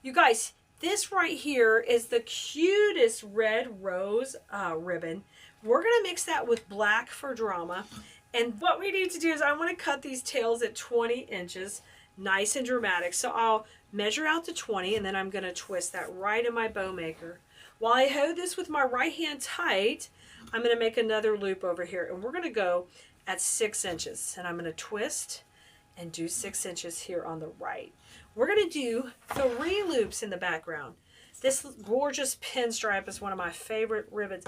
You guys, this right here is the cutest red rose ribbon. We're going to mix that with black for drama. And what we need to do is I want to cut these tails at 20 inches, nice and dramatic. So I'll measure out to 20 and then I'm going to twist that right in my bow maker. While I hold this with my right hand tight, I'm going to make another loop over here. And we're going to go at 6 inches. And I'm going to twist and do 6 inches here on the right. We're going to do 3 loops in the background. This gorgeous pinstripe is one of my favorite ribbons.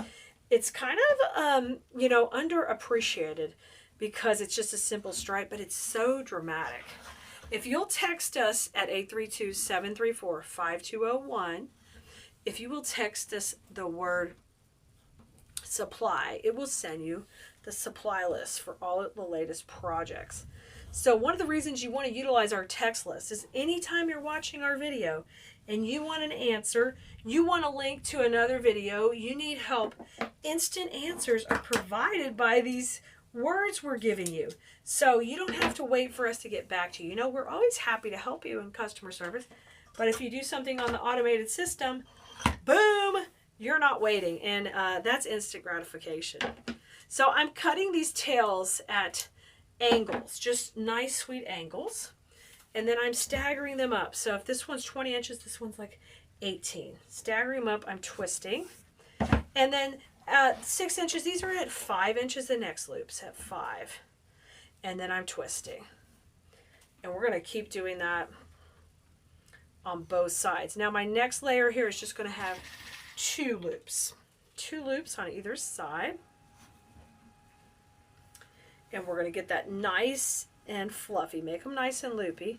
It's kind of, you know, underappreciated because it's just a simple stripe, but it's so dramatic. If you'll text us at 832-734-5201, if you will text us the word supply, it will send you the supply list for all of the latest projects. So one of the reasons you want to utilize our text list is anytime you're watching our video and you want an answer, you want a link to another video, you need help, instant answers are provided by these words we're giving you. So you don't have to wait for us to get back to you. You know, we're always happy to help you in customer service, but if you do something on the automated system, boom, you're not waiting, and that's instant gratification. So I'm cutting these tails at angles, just nice sweet angles, and then I'm staggering them up. So if this one's 20 inches, this one's like 18. Staggering them up, I'm twisting, and then 6 inches, these are at 5 inches, the next loop's at 5, and then I'm twisting, and we're going to keep doing that on both sides. Now my next layer here is just going to have 2 loops on either side. And we're going to get that nice and fluffy. Make them nice and loopy.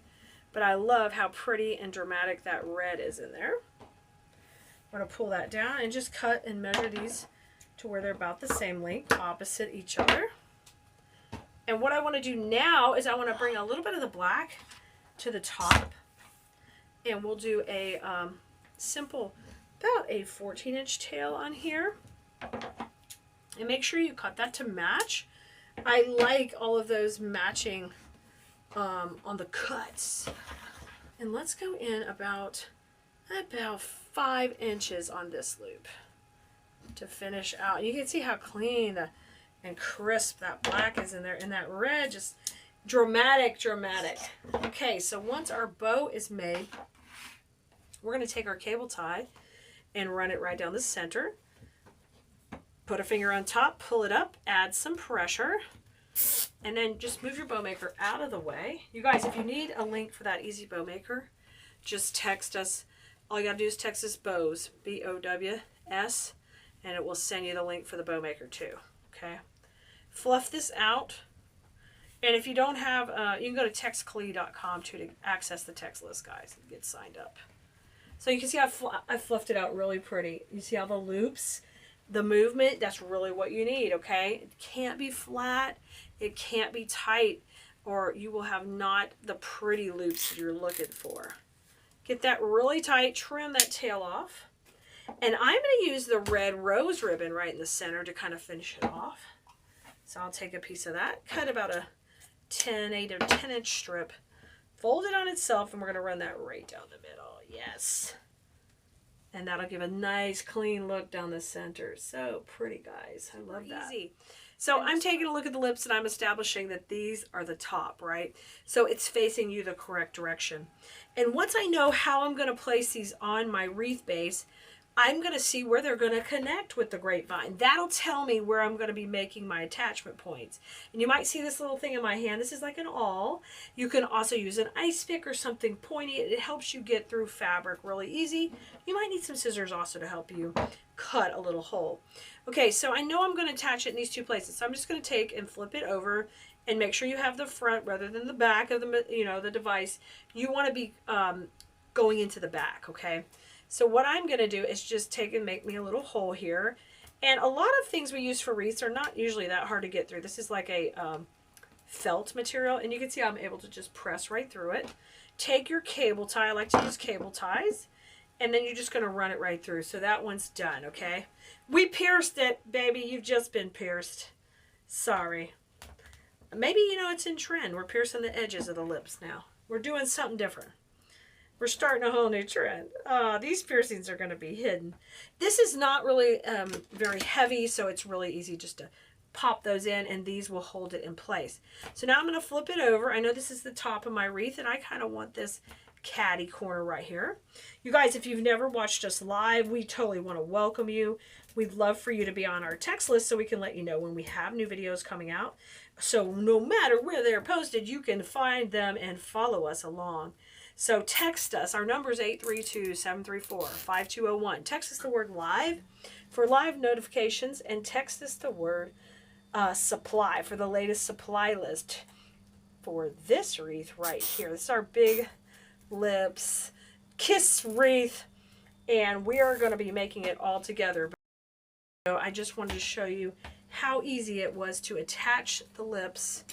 But I love how pretty and dramatic that red is in there. I'm going to pull that down and just cut and measure these to where they're about the same length, opposite each other. And what I want to do now is I want to bring a little bit of the black to the top. And we'll do a simple, about a 14-inch tail on here. And make sure you cut that to match. I like all of those matching on the cuts. And let's go in about 5 inches on this loop to finish out. You can see how clean and crisp that black is in there, and that red just dramatic. Okay, so once our bow is made, we're going to take our cable tie and run it right down the center. Put a finger on top, pull it up, add some pressure, and then just move your bow maker out of the way. You guys, if you need a link for that easy bow maker, just text us. All you got to do is text us BOWS, B-O-W-S, and it will send you the link for the bow maker too. Okay? Fluff this out. And if you don't have, you can go to textclee.com too to access the text list, guys, and get signed up. So you can see I fluffed it out really pretty. You see how the loops, the movement, that's really what you need, okay? It can't be flat, it can't be tight, or you will have not the pretty loops that you're looking for. Get that really tight, trim that tail off. And I'm going to use the red rose ribbon right in the center to kind of finish it off. So I'll take a piece of that, cut about a 8 or 10 inch strip, fold it on itself, and we're going to run that right down the middle. Yes. And that'll give a nice clean look down the center. So pretty, guys. I love that. Easy. So I'm taking a look at the lips and I'm establishing that these are the top, right? So it's facing you the correct direction. And once I know how I'm going to place these on my wreath base, I'm going to see where they're going to connect with the grapevine. That'll tell me where I'm going to be making my attachment points. And you might see this little thing in my hand. This is like an awl. You can also use an ice pick or something pointy. It helps you get through fabric really easy. You might need some scissors also to help you cut a little hole. Okay, so I know I'm going to attach it in these 2 places. So I'm just going to take and flip it over and make sure you have the front rather than the back of the, the device. You want to be going into the back, okay? So what I'm going to do is just take and make me a little hole here. And a lot of things we use for wreaths are not usually that hard to get through. This is like a felt material, and you can see I'm able to just press right through it. Take your cable tie. I like to use cable ties. And then you're just going to run it right through. So that one's done, okay? We pierced it, baby. You've just been pierced. Sorry. Maybe, it's in trend. We're piercing the edges of the lips now. We're doing something different. We're starting a whole new trend. These piercings are going to be hidden. This is not really very heavy, so it's really easy just to pop those in, and these will hold it in place. So now I'm going to flip it over. I know this is the top of my wreath, and I kind of want this catty corner right here. You guys, if you've never watched us live, we totally want to welcome you. We'd love for you to be on our text list so we can let you know when we have new videos coming out. So no matter where they're posted, you can find them and follow us along. So text us. Our number is 832-734-5201. Text us the word live for live notifications, and text us the word supply for the latest supply list for this wreath right here. This is our big lips kiss wreath, and we are going to be making it all together. So I just wanted to show you how easy it was to attach the lips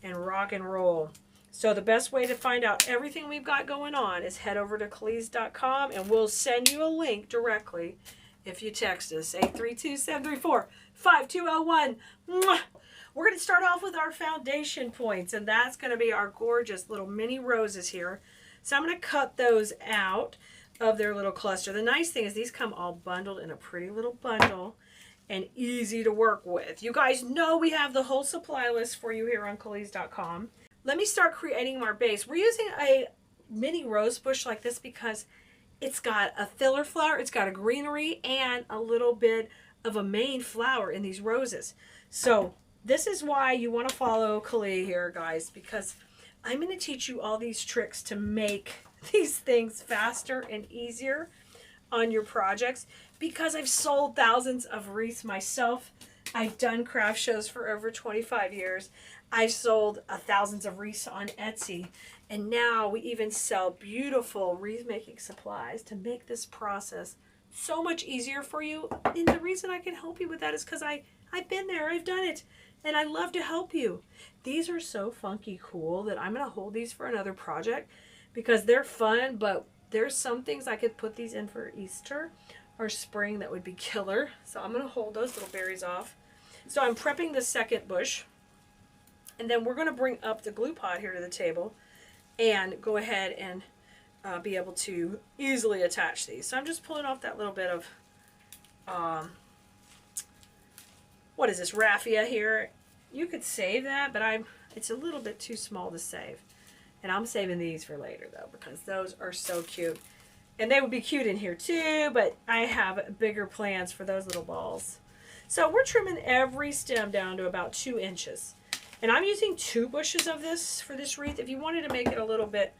and rock and roll. So the best way to find out everything we've got going on is head over to Cleese.com, and we'll send you a link directly if you text us, 832-734-5201. We're going to start off with our foundation points, and that's going to be our gorgeous little mini roses here. So I'm going to cut those out of their little cluster. The nice thing is these come all bundled in a pretty little bundle and easy to work with. You guys know we have the whole supply list for you here on Cleese.com. Let me start creating our base. We're using a mini rose bush like this because it's got a filler flower, it's got a greenery, and a little bit of a main flower in these roses. So this is why you want to follow Kali here, guys, because I'm going to teach you all these tricks to make these things faster and easier on your projects, because I've sold thousands of wreaths myself. I've done craft shows for over 25 years. I've sold thousands of wreaths on Etsy, and now we even sell beautiful wreath making supplies to make this process so much easier for you. And the reason I can help you with that is because I've been there, I've done it, and I love to help you. These are so funky cool that I'm going to hold these for another project because they're fun, but there's some things I could put these in for Easter or spring that would be killer. So I'm going to hold those little berries off. So I'm prepping the second bush, and then we're going to bring up the glue pot here to the table and go ahead and be able to easily attach these. So I'm just pulling off that little bit of, what is this, raffia here. You could save that, but it's a little bit too small to save. And I'm saving these for later, though, because those are so cute. And they would be cute in here, too, but I have bigger plans for those little balls. So we're trimming every stem down to about 2 inches. And I'm using 2 bushes of this for this wreath. If you wanted to make it a little bit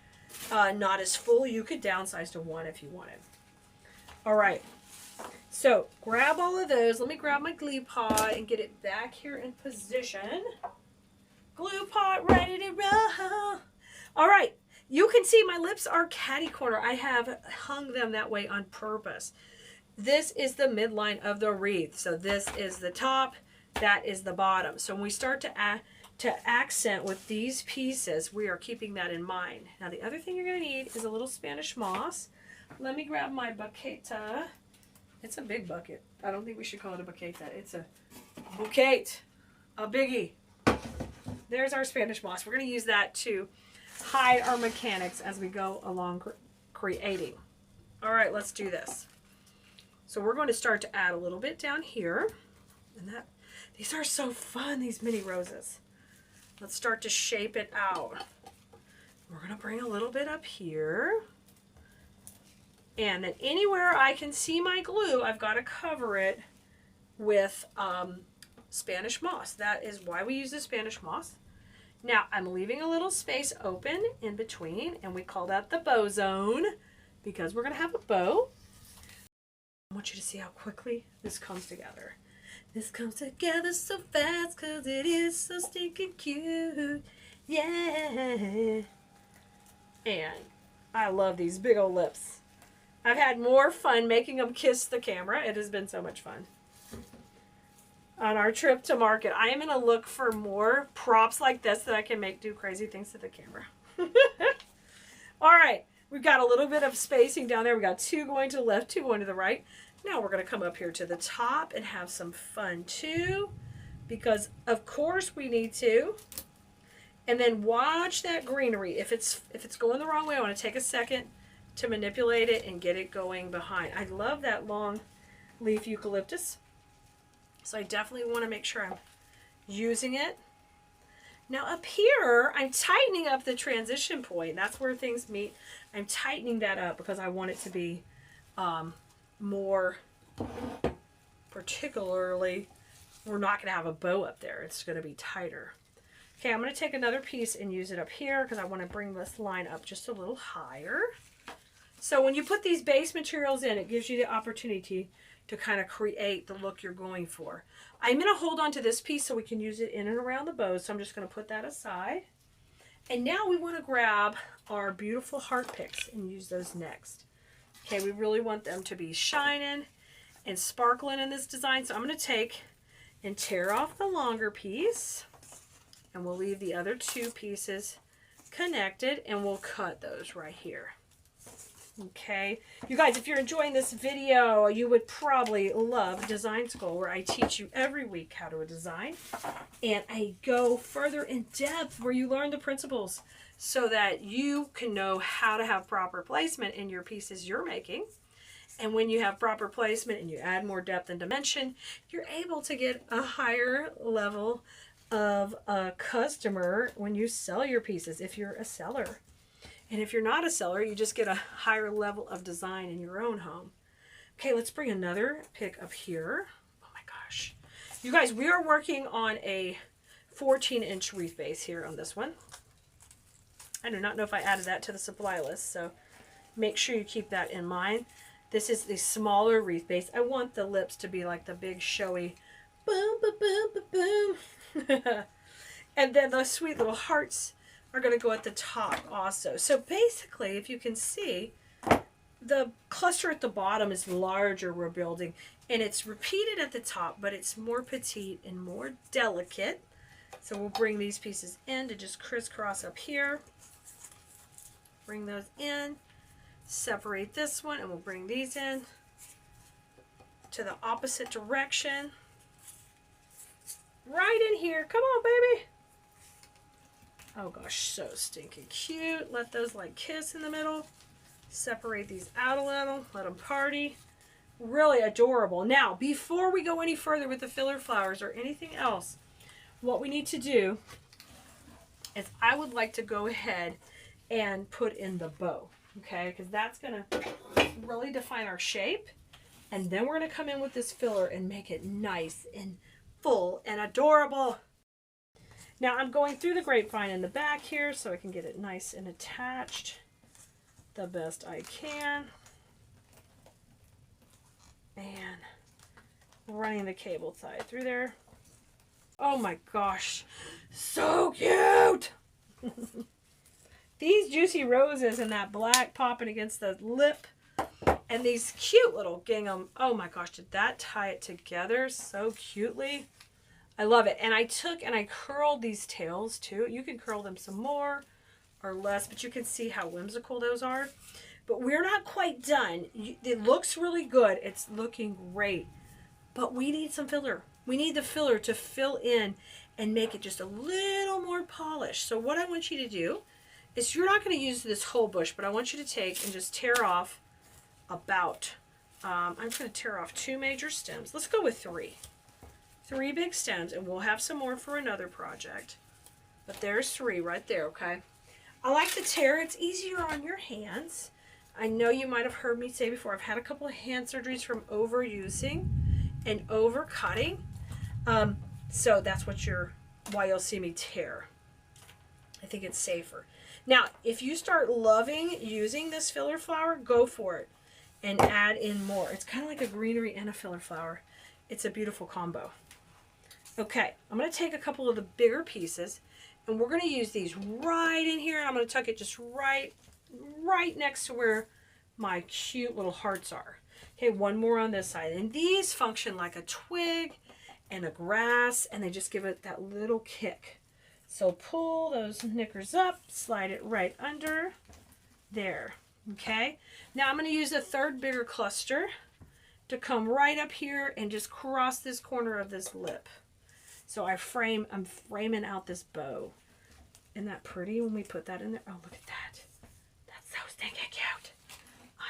not as full, you could downsize to 1 if you wanted. All right. So grab all of those. Let me grab my glue pot and get it back here in position. Glue pot ready to roll. All right. You can see my lips are catty corner. I have hung them that way on purpose. This is the midline of the wreath. So this is the top. That is the bottom. So when we start to accent with these pieces, we are keeping that in mind. Now the other thing you're going to need is a little Spanish moss. Let me grab my baqueta. It's a big bucket. I don't think we should call it a baqueta. It's a bouquet, a biggie. There's our Spanish moss. We're going to use that to hide our mechanics as we go along creating. All right, let's do this. So we're going to start to add a little bit down here. And these are so fun, these mini roses. Let's start to shape it out. We're going to bring a little bit up here. And then anywhere I can see my glue, I've got to cover it with Spanish moss. That is why we use the Spanish moss. Now, I'm leaving a little space open in between, and we call that the bow zone because we're going to have a bow. I want you to see how quickly this comes together. This comes together so fast because it is so stinking cute. Yeah. And I love these big old lips. I've had more fun making them kiss the camera. It has been so much fun. On our trip to market, I am going to look for more props like this that I can make do crazy things to the camera. All right. We've got a little bit of spacing down there. We got 2 going to the left, 2 going to the right. Now we're going to come up here to the top and have some fun too, because of course we need to. And then watch that greenery. If it's going the wrong way, I want to take a second to manipulate it and get it going behind. I love that long leaf eucalyptus. So I definitely want to make sure I'm using it. Now up here, I'm tightening up the transition point. That's where things meet. I'm tightening that up because I want it to be more, particularly, we're not going to have a bow up there. It's going to be tighter. Okay, I'm going to take another piece and use it up here because I want to bring this line up just a little higher. So when you put these base materials in, it gives you the opportunity to kind of create the look you're going for. I'm going to hold on to this piece so we can use it in and around the bow. So I'm just going to put that aside. And now we want to grab our beautiful heart picks and use those next. Okay, we really want them to be shining and sparkling in this design. So I'm going to take and tear off the longer piece. And we'll leave the other two pieces connected and we'll cut those right here. Okay, you guys, if you're enjoying this video, you would probably love Design School, where I teach you every week how to design, and I go further in depth where you learn the principles so that you can know how to have proper placement in your pieces you're making. And when you have proper placement and you add more depth and dimension, you're able to get a higher level of a customer when you sell your pieces, if you're a seller. And if you're not a seller, you just get a higher level of design in your own home. Okay, let's bring another pick up here. Oh my gosh. You guys, we are working on a 14-inch wreath base here on this one. I do not know if I added that to the supply list, so make sure you keep that in mind. This is the smaller wreath base. I want the lips to be like the big showy boom, boom, boom, boom, boom. And then the sweet little hearts are going to go at the top also. So basically, if you can see, the cluster at the bottom is larger we're building, and it's repeated at the top, but it's more petite and more delicate. So we'll bring these pieces in to just crisscross up here. Bring those in, separate this one, and we'll bring these in to the opposite direction. Right in here. Come on, baby. Oh gosh, so stinking cute. Let those like kiss in the middle. Separate these out a little. Let them party. Really adorable. Now, before we go any further with the filler flowers or anything else, what we need to do is I would like to go ahead and put in the bow. Okay, because that's going to really define our shape. And then we're going to come in with this filler and make it nice and full and adorable. Now I'm going through the grapevine in the back here so I can get it nice and attached the best I can. And running the cable tie through there. Oh my gosh, so cute! These juicy roses and that black popping against the lip and these cute little gingham. Oh my gosh, did that tie it together so cutely? I love it. And I took and I curled these tails too. You can curl them some more or less, but you can see how whimsical those are. But we're not quite done. It looks really good. It's looking great. But we need some filler. We need the filler to fill in and make it just a little more polished. So what I want you to do is, you're not going to use this whole bush, but I want you to take and just tear off about, I'm going to tear off 2 major stems. Let's go with 3. 3 big stems, and we'll have some more for another project. But there's 3 right there, okay? I like to tear. It's easier on your hands. I know you might have heard me say before, I've had a couple of hand surgeries from overusing and overcutting. So that's why you'll see me tear. I think it's safer. Now, if you start loving using this filler flower, go for it and add in more. It's kind of like a greenery and a filler flower. It's a beautiful combo. Okay, I'm going to take a couple of the bigger pieces, and we're going to use these right in here, and I'm going to tuck it just right next to where my cute little hearts are. Okay, one more on this side. And these function like a twig and a grass, and they just give it that little kick. So pull those knickers up, slide it right under there. Okay, now I'm going to use a third bigger cluster to come right up here and just cross this corner of this lip. So I'm framing out this bow. Isn't that pretty when we put that in there? Oh, look at that. That's so stinking cute.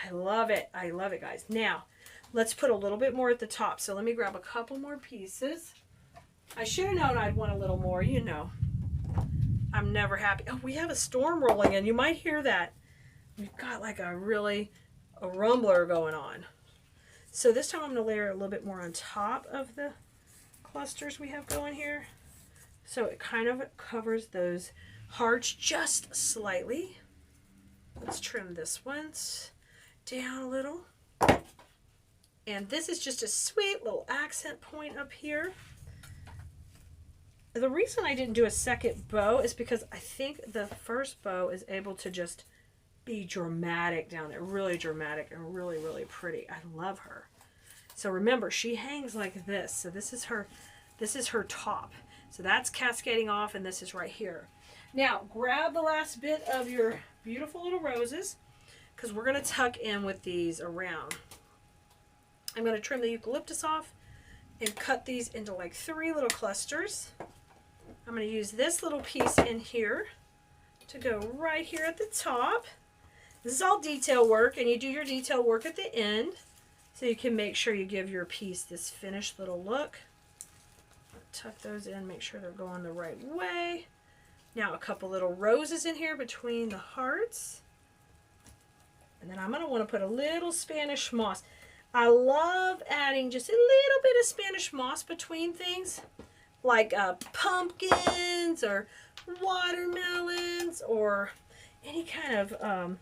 I love it. I love it, guys. Now, let's put a little bit more at the top. So let me grab a couple more pieces. I should have known I'd want a little more, you know. I'm never happy. Oh, we have a storm rolling in. You might hear that. We've got like a rumbler going on. So this time I'm going to layer a little bit more on top of the clusters we have going here. So it kind of covers those hearts just slightly. Let's trim this one down a little. And this is just a sweet little accent point up here. The reason I didn't do a second bow is because I think the first bow is able to just be dramatic down there. Really dramatic and really, really pretty. I love her. So remember, she hangs like this. So this is her top. So that's cascading off, and this is right here. Now, grab the last bit of your beautiful little roses, because we're going to tuck in with these around. I'm going to trim the eucalyptus off and cut these into like 3 little clusters. I'm going to use this little piece in here to go right here at the top. This is all detail work, and you do your detail work at the end so you can make sure you give your piece this finished little look. Tuck those in, make sure they're going the right way. Now a couple little roses in here between the hearts. And then I'm going to want to put a little Spanish moss. I love adding just a little bit of Spanish moss between things, like pumpkins or watermelons or any kind of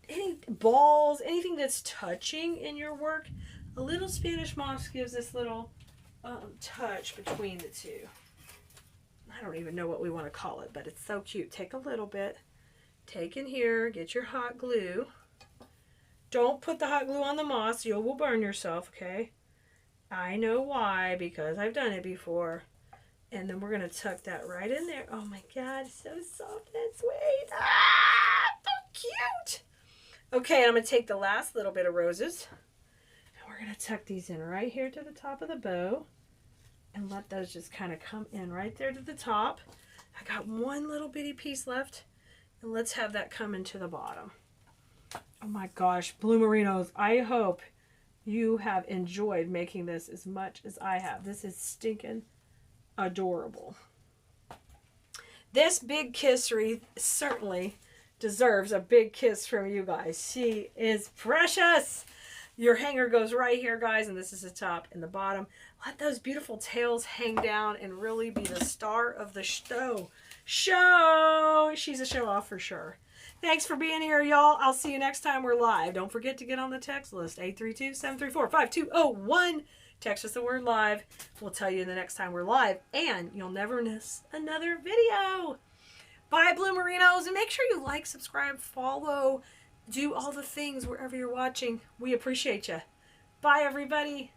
any balls, anything that's touching in your work. A little Spanish moss gives this little touch between the two. I don't even know what we want to call it, but it's so cute. Take a little bit, take in here, get your hot glue. Don't put the hot glue on the moss, you will burn yourself, okay? I know why, because I've done it before. And then we're going to tuck that right in there. Oh my God, so soft and sweet. Ah, so cute. Okay, I'm going to take the last little bit of roses. And we're going to tuck these in right here to the top of the bow. And let those just kind of come in right there to the top. I got one little bitty piece left. And let's have that come into the bottom. Oh my gosh, Blue Merinos, I hope you have enjoyed making this as much as I have. This is stinking adorable. This big kiss wreath certainly deserves a big kiss from you guys. She is precious. Your hanger goes right here, guys, and this is the top and the bottom. Let those beautiful tails hang down and really be the star of the show. She's a show off for sure. Thanks for being here, y'all. I'll see you next time we're live. Don't forget to get on the text list, 832-734-5201. Text us the word live. We'll tell you the next time we're live, and you'll never miss another video. Bye, Blue Merinos, and make sure you like, subscribe, follow, do all the things wherever you're watching. We appreciate you. Bye, everybody.